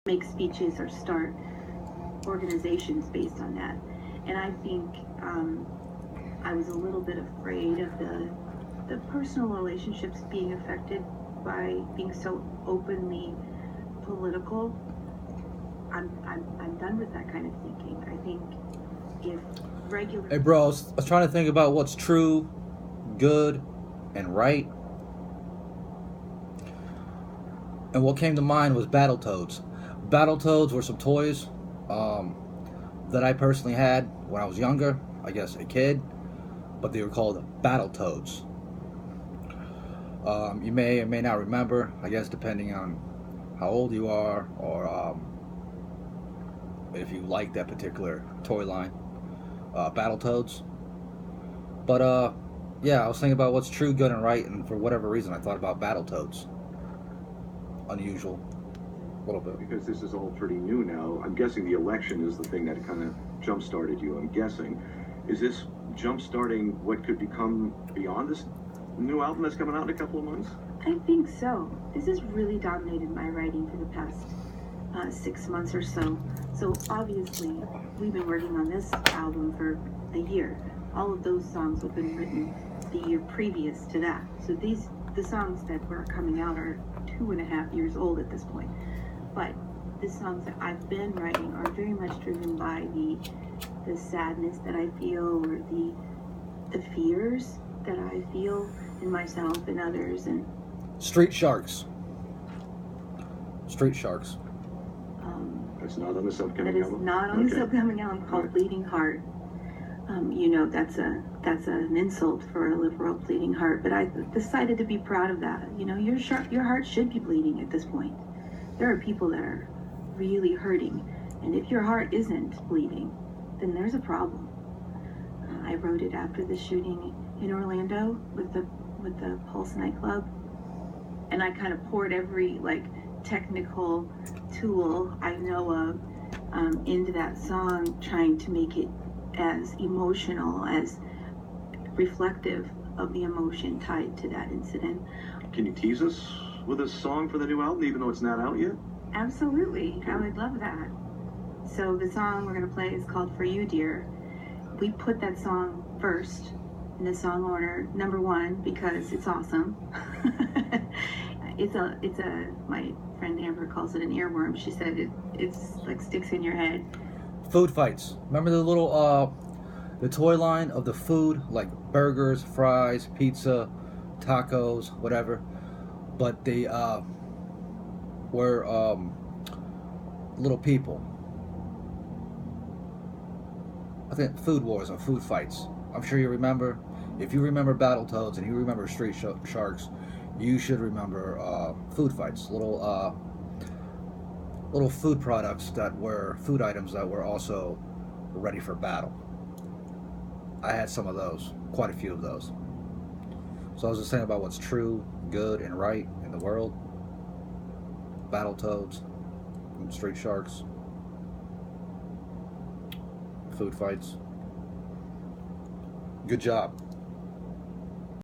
make speeches or start organizations based on that. And I think I was a little bit afraid of the personal relationships being affected by being so openly political. I'm done with that kind of thinking. I think if regular... Hey, bro, I was trying to think about what's true, good, and right. And what came to mind was Battletoads. Battletoads were some toys that I personally had when I was younger, I guess a kid, but they were called Battletoads. You may or may not remember, I guess depending on how old you are or if you like that particular toy line, Battletoads. But yeah, I was thinking about what's true, good, and right, and for whatever reason I thought about Battletoads. Unusual. A little bit. Because this is all pretty new now, I'm guessing the election is the thing that kind of jump-started you, I'm guessing. Is this jump-starting what could become beyond this new album that's coming out in a couple of months? I think so. This has really dominated my writing for the past 6 months or so. So obviously, we've been working on this album for a year. All of those songs have been written the year previous to that. So the songs that were coming out are 2.5 years old at this point. But the songs that I've been writing are very much driven by the sadness that I feel, or the fears that I feel in myself and others. And Street Sharks. Street Sharks. That's not on this upcoming That is album? not on this upcoming album, called Right. Bleeding Heart. You know, that's an insult for a liberal bleeding heart, but I decided to be proud of that. You know, your heart should be bleeding at this point. There are people that are really hurting, and if your heart isn't bleeding, then there's a problem. I wrote it after the shooting in Orlando with the Pulse nightclub, and I kind of poured every technical tool I know of into that song, trying to make it as emotional, as reflective of the emotion tied to that incident. Can you tease us with a song for the new album, even though it's not out yet? Absolutely, I would love that. So the song we're gonna play is called For You, Dear. We put that song first in the song order, number 1, because it's awesome. It's a my friend Amber calls it an earworm. She said it's like sticks in your head. Food fights. Remember the little the toy line of the food, like burgers, fries, pizza, tacos, whatever, but they were little people. I think Food Wars or Food Fights. I'm sure you remember. If you remember Battletoads and you remember Street Sharks, you should remember Food Fights. Little food products that were food items that were also ready for battle. I had some of those, quite a few of those. So I was just saying about what's true, good, and right in the world. Battletoads, Street Sharks, Food Fights. Good job.